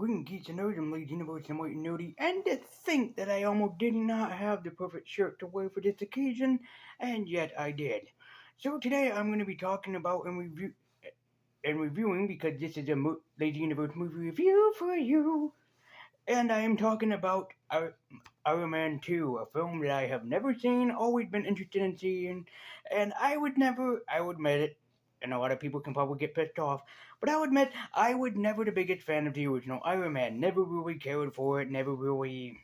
Green Geeks and Nerds, I'm Lady Universe and White and Nerdy, and to think that I almost did not have the perfect shirt to wear for this occasion, and yet I did. So today I'm going to be talking about and reviewing because this is a Lady Universe movie review for you, and I am talking about Iron Man 2, a film that I have never seen, always been interested in seeing, and I would admit it, and a lot of people can probably get pissed off, but I would admit I was never the biggest fan of the original Iron Man, never really cared for it, never really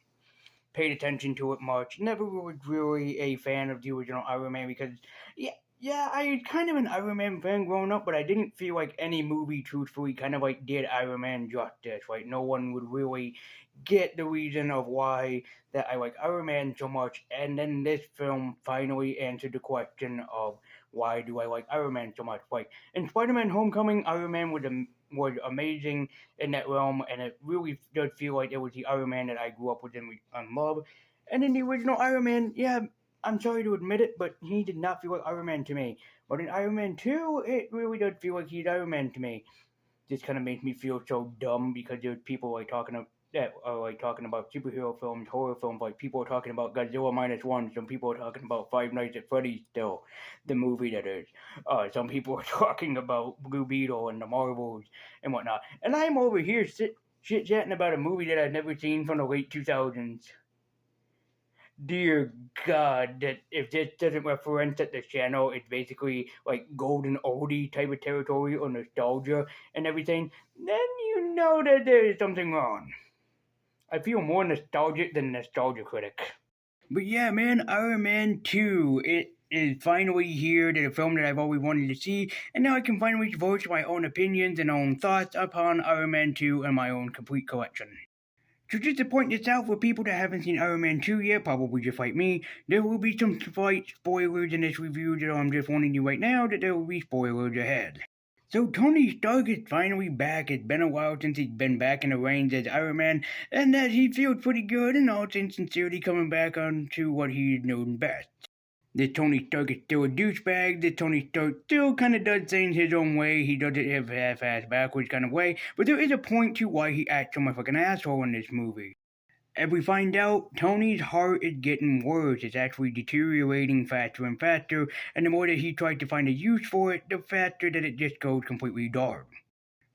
paid attention to it much, never was really a fan of the original Iron Man because, yeah, I was kind of an Iron Man fan growing up, but I didn't feel like any movie truthfully kind of like did Iron Man justice. Like no one would really get the reason of why that I like Iron Man so much, and then this film finally answered the question of why do I like Iron Man so much. Like in Spider-Man: Homecoming, Iron Man was amazing in that realm, and it really does feel like it was the Iron Man that I grew up with and love. And in the original Iron Man, yeah, I'm sorry to admit it, but he did not feel like Iron Man to me. But in Iron Man 2, it really does feel like he's Iron Man to me. This kind of makes me feel so dumb because there's people like that are like talking about superhero films, horror films. Like people are talking about Godzilla minus one. Some people are talking about Five Nights at Freddy's still, the movie that is. Some people are talking about Blue Beetle and the Marvels and whatnot. And I'm over here shit chatting about a movie that I've never seen from the late 2000s. Dear God, that if this doesn't reference at the channel, it's basically like golden oldie type of territory or nostalgia and everything, then you know that there is something wrong. I feel more nostalgic than nostalgia critic. But yeah, man, Iron Man 2, it is finally here to the film that I've always wanted to see, and now I can finally voice my own opinions and own thoughts upon Iron Man 2 and my own complete collection. So just to point this out for people that haven't seen Iron Man 2 yet, probably just like me, there will be some slight spoilers in this review, so I'm just warning you right now that there will be spoilers ahead. So Tony Stark is finally back. It's been a while since he's been back in the reins as Iron Man, and that he feels pretty good in all sincerity coming back onto what he's known best. This Tony Stark is still a douchebag. This Tony Stark still kind of does things his own way. He does it his half-ass backwards kind of way. But there is a point to why he acts so much like an asshole in this movie. As we find out, Tony's heart is getting worse. It's actually deteriorating faster and faster. And the more that he tries to find a use for it, the faster that it just goes completely dark.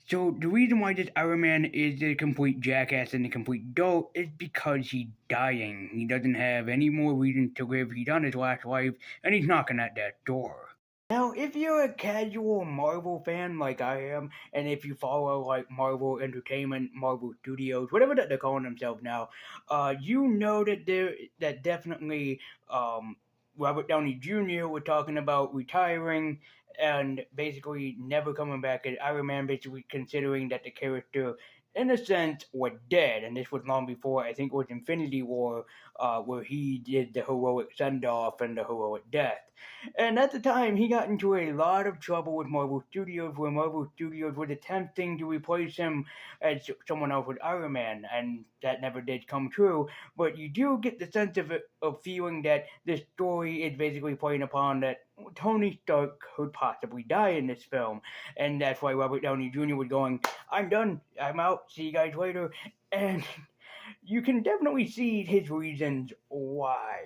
So the reason why this Iron Man is a complete jackass and a complete dope is because he's dying. He doesn't have any more reason to live. He's on his last life, and he's knocking at that door. Now, if you're a casual Marvel fan like I am, and if you follow like Marvel Entertainment, Marvel Studios, whatever that they're calling themselves now, you know that definitely Robert Downey Jr. was talking about retiring and basically never coming back as Iron Man, basically considering that the character, in a sense, was dead. And this was long before, I think it was Infinity War, where he did the heroic send off and the heroic death. And at the time, he got into a lot of trouble with Marvel Studios, where Marvel Studios was attempting to replace him as someone else with Iron Man, and that never did come true. But you do get the sense of feeling that this story is basically playing upon that Tony Stark could possibly die in this film, and that's why Robert Downey Jr. was going, "I'm done, I'm out, see you guys later," and you can definitely see his reasons why.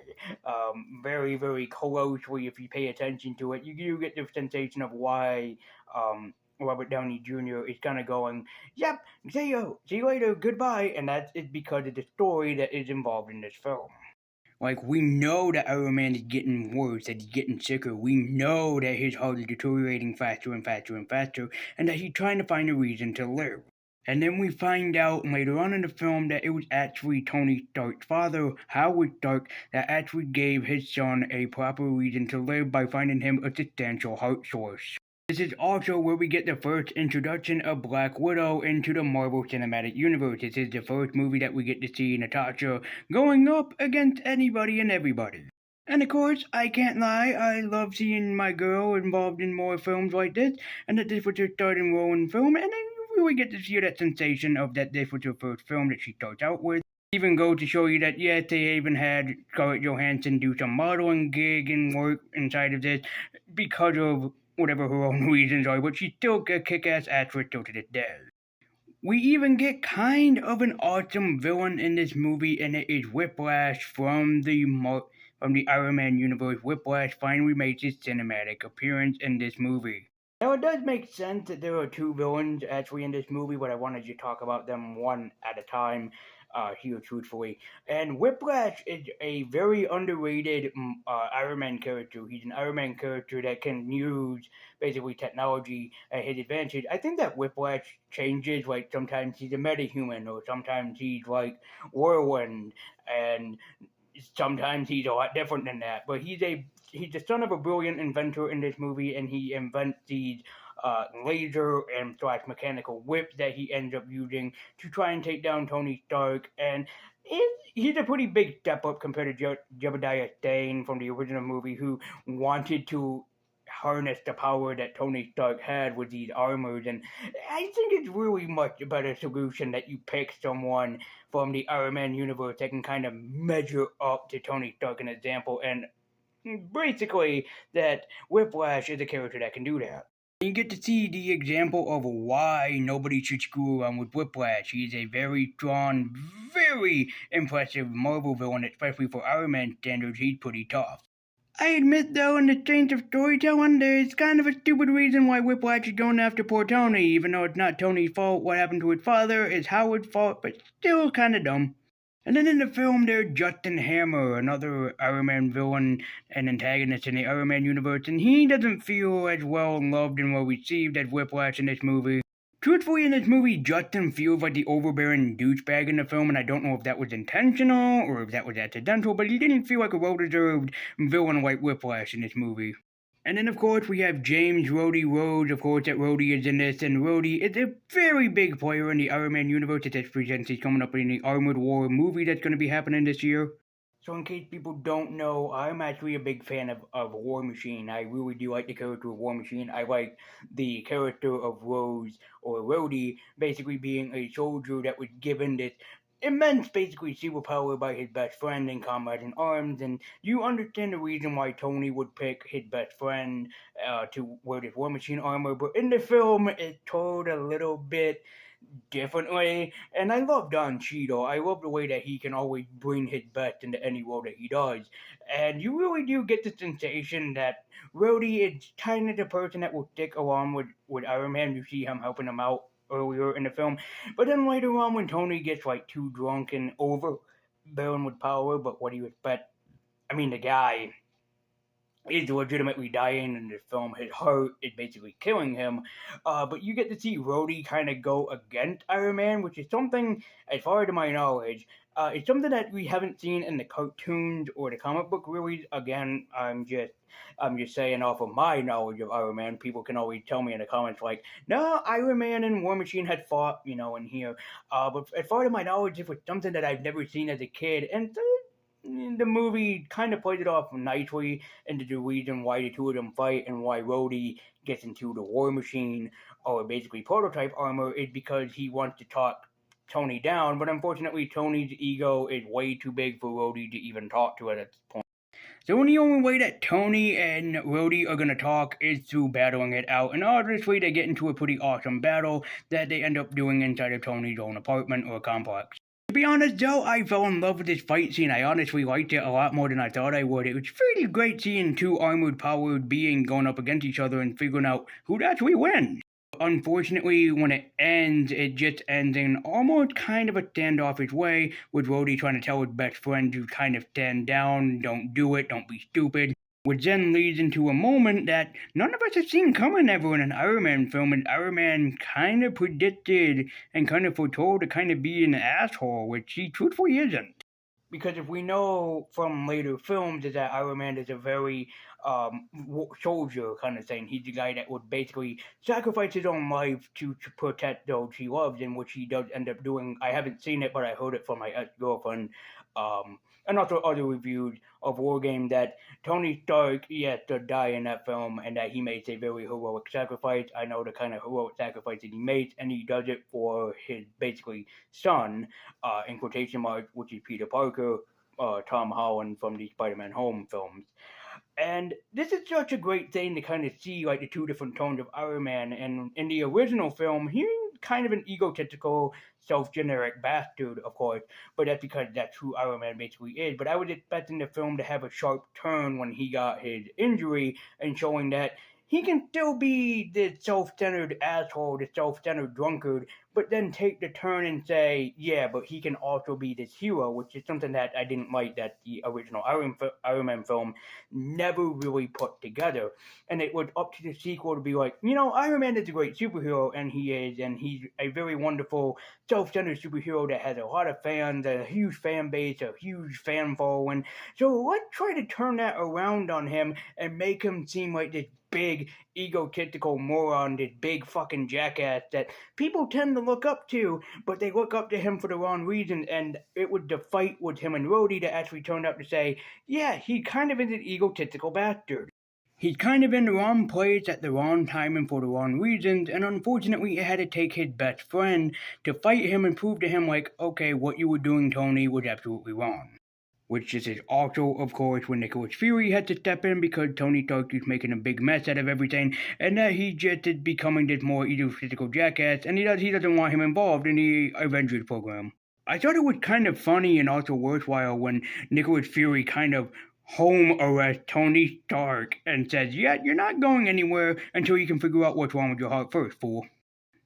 Very, very closely, if you pay attention to it, you do get the sensation of why Robert Downey Jr. is kind of going, "Yep, see you later, goodbye," and that is because of the story that is involved in this film. Like, we know that Iron Man is getting worse, that he's getting sicker. We know that his heart is deteriorating faster and faster and faster, and that he's trying to find a reason to live. And then we find out later on in the film that it was actually Tony Stark's father, Howard Stark, that actually gave his son a proper reason to live by finding him a substantial heart source. This is also where we get the first introduction of Black Widow into the Marvel Cinematic Universe. This is the first movie that we get to see Natasha going up against anybody and everybody. And of course, I can't lie, I love seeing my girl involved in more films like this, and that this was her starting role in film, and I really get to see that sensation of that this was her first film that she starts out with. Even go to show you that yes, they even had Scarlett Johansson do some modeling gig and work inside of this because of whatever her own reasons are, but she's still a kick-ass actress till to this day. We even get kind of an awesome villain in this movie, and it is Whiplash from the Iron Man universe. Whiplash finally makes his cinematic appearance in this movie. Now, it does make sense that there are two villains actually in this movie, but I wanted to talk about them one at a time here, truthfully. And Whiplash is a very underrated Iron Man character. He's an Iron Man character that can use basically technology at his advantage. I think that Whiplash changes, like sometimes he's a metahuman, or sometimes he's like Whirlwind, and sometimes he's a lot different than that. But he's the son of a brilliant inventor in this movie, and he invents these laser and slash mechanical whips that he ends up using to try and take down Tony Stark. And he's a pretty big step up compared to Jebediah Stane from the original movie, who wanted to harness the power that Tony Stark had with these armors. And I think it's really much a better solution that you pick someone from the Iron Man universe that can kind of measure up to Tony Stark, an example, and basically that Whiplash is a character that can do that. You get to see the example of why nobody should screw around with Whiplash. He's a very strong, very impressive Marvel villain, especially for Iron Man standards. He's pretty tough. I admit, though, in the strength of storytelling, there's kind of a stupid reason why Whiplash is going after poor Tony, even though it's not Tony's fault. What happened to his father is Howard's fault, but still kind of dumb. And then in the film, there's Justin Hammer, another Iron Man villain and antagonist in the Iron Man universe, and he doesn't feel as well loved and well received as Whiplash in this movie. Truthfully, in this movie, Justin feels like the overbearing douchebag in the film, and I don't know if that was intentional or if that was accidental, but he didn't feel like a well-deserved villain like Whiplash in this movie. And then, of course, we have James Rhodey Rhodes, of course, that Rhodey is in this, and Rhodey is a very big player in the Iron Man universe. It presents he's coming up in the Armored War movie that's going to be happening this year. So in case people don't know, I'm actually a big fan of War Machine. I really do like the character of War Machine. I like the character of Rose, or Rhodey, basically being a soldier that was given this immense, basically, superpower by his best friend and comrade in arms, and you understand the reason why Tony would pick his best friend to wear this War Machine armor, but in the film, it's told a little bit differently. And I love Don Cheadle. I love the way that he can always bring his best into any role that he does. And you really do get the sensation that Rhodey is kind of the person that will stick along with Iron Man. You see him helping him out earlier in the film. But then later on, when Tony gets like too drunk and overbearing with power, but what do you expect? I mean, the guy is legitimately dying in this film. His heart is basically killing him. But you get to see Rhodey kind of go against Iron Man, which is something, as far as my knowledge, it's something that we haven't seen in the cartoons or the comic book release. Again, I'm just saying off of my knowledge of Iron Man. People can always tell me in the comments like, no, Iron Man and War Machine had fought, in here. But as far as my knowledge, it was something that I've never seen as a kid, and the movie kind of plays it off nicely into the reason why the two of them fight and why Rhodey gets into the War Machine, or basically prototype armor, is because he wants to talk Tony down, but unfortunately Tony's ego is way too big for Rhodey to even talk to at this point. So the only way that Tony and Rhodey are going to talk is through battling it out, and obviously they get into a pretty awesome battle that they end up doing inside of Tony's own apartment or complex. To be honest, though, I fell in love with this fight scene. I honestly liked it a lot more than I thought I would. It was pretty great seeing two armored, powered beings going up against each other and figuring out who'd actually win. Unfortunately, when it just ends in almost kind of a standoffish way, with Rhodey trying to tell his best friend to kind of stand down, don't do it, don't be stupid. Which then leads into a moment that none of us have seen coming ever in an Iron Man film, and Iron Man kind of predicted and kind of foretold to kind of be an asshole, which he truthfully isn't. Because if we know from later films is that Iron Man is a very soldier kind of thing. He's the guy that would basically sacrifice his own life to protect those he loves, and which he does end up doing. I haven't seen it, but I heard it from my ex-girlfriend. And also other reviews of Wargame that Tony Stark, yes, does die in that film, and that he makes a very heroic sacrifice. I know the kind of heroic sacrifice that he makes, and he does it for his, basically, son, in quotation marks, which is Peter Parker, Tom Holland from the Spider-Man Home films. And this is such a great thing to kind of see, like, the two different tones of Iron Man. And in the original film, he kind of an egotistical, self-generic bastard, of course, but that's because that's who Iron Man basically is. But I was expecting the film to have a sharp turn when he got his injury and showing that he can still be the self-centered asshole, the self-centered drunkard, but then take the turn and say, yeah, but he can also be this hero, which is something that I didn't like that the original Iron Man film never really put together. And it was up to the sequel to be like, Iron Man is a great superhero, and he's a very wonderful, self-centered superhero that has a lot of fans, a huge fan base, a huge fan following. So let's try to turn that around on him and make him seem like this big egotistical moron, this big fucking jackass that people tend to look up to, but they look up to him for the wrong reason. And it was the fight with him and Rhodey that actually turned out to say, yeah, he kind of is an egotistical bastard. He's kind of in the wrong place at the wrong time and for the wrong reasons, and unfortunately it had to take his best friend to fight him and prove to him, like, okay, what you were doing, Tony, was absolutely wrong. Which this is also, of course, when Nicholas Fury had to step in because Tony Stark is making a big mess out of everything, and that he just is becoming this more egotistical jackass, and he doesn't want him involved in the Avengers program. I thought it was kind of funny and also worthwhile when Nicholas Fury kind of home arrests Tony Stark and says, yeah, you're not going anywhere until you can figure out what's wrong with your heart first, fool.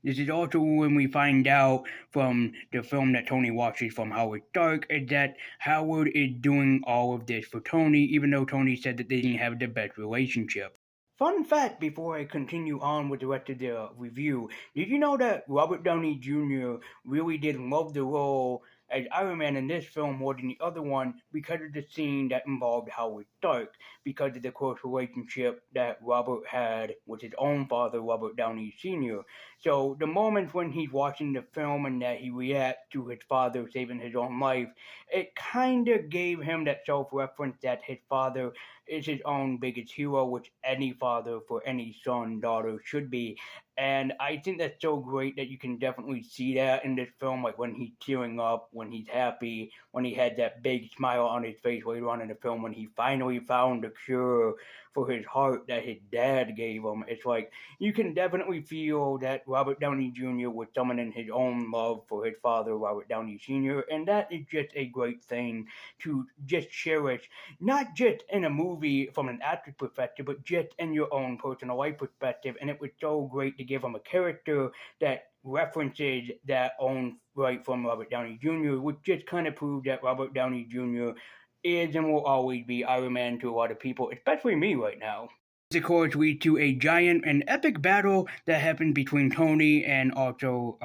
This is also when we find out from the film that Tony watches from Howard Stark is that Howard is doing all of this for Tony, even though Tony said that they didn't have the best relationship. Fun fact before I continue on with the rest of the review, did you know that Robert Downey Jr. really did love the role as Iron Man in this film more than the other one because of the scene that involved Howard Stark, because of the close relationship that Robert had with his own father, Robert Downey Sr. So the moments when he's watching the film and that he reacts to his father saving his own life, it kind of gave him that self-reference that his father is his own biggest hero, which any father for any son, daughter should be. And I think that's so great that you can definitely see that in this film, like when he's tearing up, when he's happy, when he had that big smile on his face later on in the film, when he finally found the cure for his heart that his dad gave him. It's like you can definitely feel that Robert Downey Jr. was summoning his own love for his father, Robert Downey Sr., and that is just a great thing to just cherish, not just in a movie from an actor's perspective, but just in your own personal life perspective. And it was so great to give him a character that references that own right from Robert Downey Jr., which just kind of proved that Robert Downey Jr. is and will always be Iron Man to a lot of people, especially me right now. This, of course, leads to a giant and epic battle that happened between Tony and also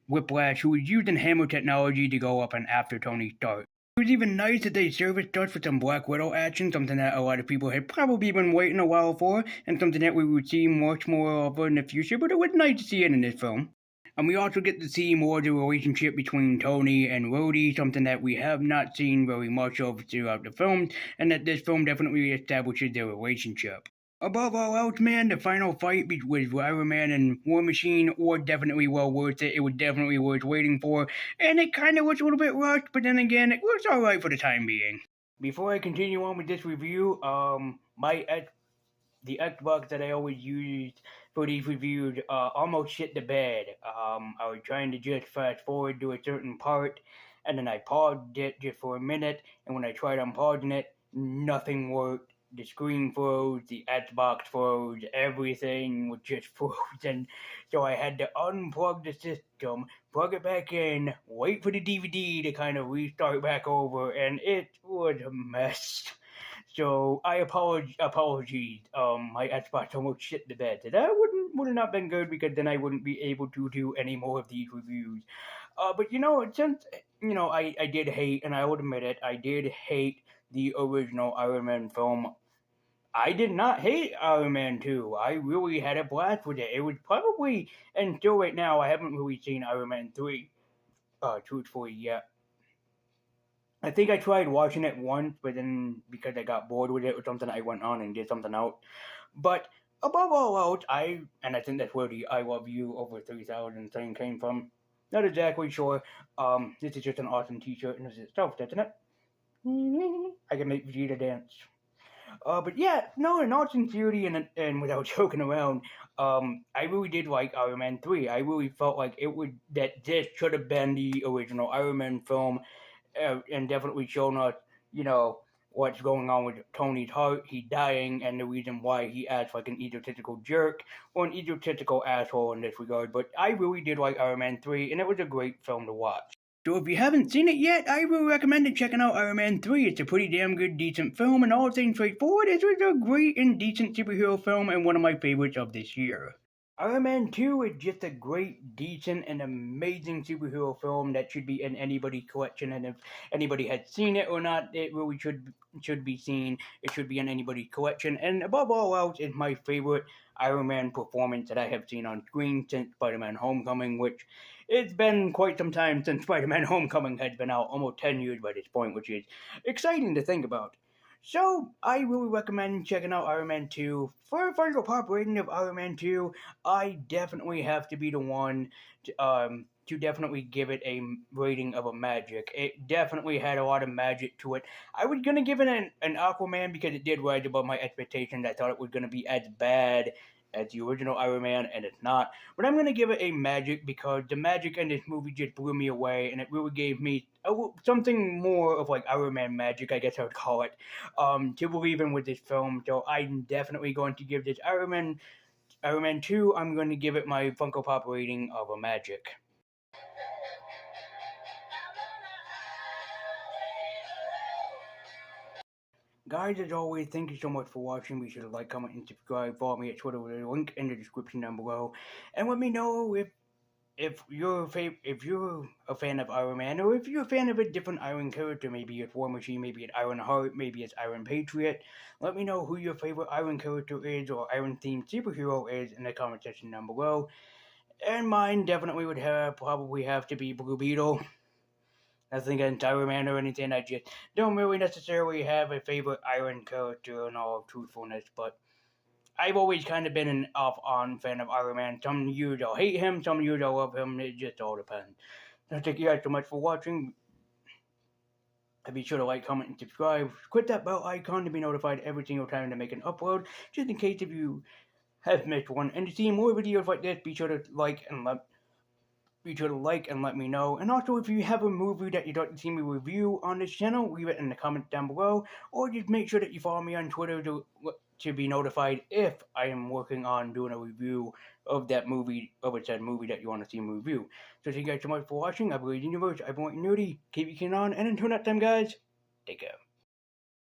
Whiplash, who was using hammer technology to go up and after Tony Stark. It was even nice that they serviced us with some Black Widow action, something that a lot of people had probably been waiting a while for, and something that we would see much more of in the future, but it was nice to see it in this film. And we also get to see more of the relationship between Tony and Rhodey, something that we have not seen very much of throughout the films, and that this film definitely establishes their relationship. Above all else, man, the final fight with Iron Man and War Machine was definitely well worth it. It was definitely worth waiting for, and it kind of was a little bit rushed, but then again, it was alright for the time being. Before I continue on with this review, the Xbox that I always used for these reviews almost shit the bed. I was trying to just fast forward to a certain part, and then I paused it just for a minute, and when I tried unpausing it, nothing worked. The screen froze, the Xbox froze, everything was just frozen. So I had to unplug the system, plug it back in, wait for the DVD to kind of restart back over, and it was a mess. So I apologies. My Xbox almost shit the bed. That would have not been good because then I wouldn't be able to do any more of these reviews. But since I did hate, and I will admit it, I did hate the original Iron Man film. I did not hate Iron Man 2. I really had a blast with it. It was probably, and still right now, I haven't really seen Iron Man 3, truthfully, yet. I think I tried watching it once, but then because I got bored with it or something, I went on and did something else. But above all else, I think that's where the I Love You over 3,000 thing came from. Not exactly sure. This is just an awesome t-shirt in itself, isn't it? I can make Vegeta dance. But yeah, no, in all sincerity and without joking around, I really did like Iron Man 3. I really felt like that this should have been the original Iron Man film, and definitely shown us, you know, what's going on with Tony's heart. He's dying, and the reason why he acts like an egotistical jerk or an egotistical asshole in this regard. But I really did like Iron Man 3, and it was a great film to watch. So if you haven't seen it yet, I really recommend checking out Iron Man 3. It's a pretty damn good, decent film, and all things straightforward, it was a great and decent superhero film and one of my favorites of this year. Iron Man 2 is just a great, decent, and amazing superhero film that should be in anybody's collection. And if anybody has seen it or not, it really should be seen. It should be in anybody's collection. And above all else, it's my favorite Iron Man performance that I have seen on screen since Spider-Man: Homecoming, which it's been quite some time since Spider-Man: Homecoming has been out, almost 10 years by this point, which is exciting to think about. So, I really recommend checking out Iron Man 2. For a final pop rating of Iron Man 2, I definitely have to be the one to definitely give it a rating of a magic. It definitely had a lot of magic to it. I was going to give it an Aquaman because it did rise above my expectations. I thought it was going to be as bad as the original Iron Man, and it's not. But I'm going to give it a magic because the magic in this movie just blew me away, and it really gave me something more of like Iron Man magic, I guess I would call it, to believe in with this film. So I'm definitely going to give this Iron Man 2, I'm going to give it my Funko Pop rating of a magic. Guys, as always, thank you so much for watching. Be sure to like, comment, and subscribe. Follow me at Twitter with a link in the description down below. And let me know if if you're a fan of Iron Man, or if you're a fan of a different Iron character, maybe it's War Machine, maybe it's Iron Heart, maybe it's Iron Patriot. Let me know who your favorite Iron character is or Iron themed superhero is in the comment section down below. And mine definitely would probably have to be Blue Beetle. Nothing against Iron Man or anything. I just don't really necessarily have a favorite Iron character in all truthfulness, but I've always kind of been an off-on fan of Iron Man. Some years I'll hate him, some years I'll love him. It just all depends. So thank you guys so much for watching. And be sure to like, comment, and subscribe. Click that bell icon to be notified every single time to make an upload, just in case if you have missed one. And to see more videos like this, be sure to like and let me know. And also, if you have a movie that you'd like to see me review on this channel, leave it in the comments down below. Or just make sure that you follow me on Twitter to be notified if I am working on doing a review of that movie, of a said movie that you want to see me review. So thank you guys so much for watching. I believe in the universe. I've been Nerdy. Keep your keen on. And until next time, guys, take care.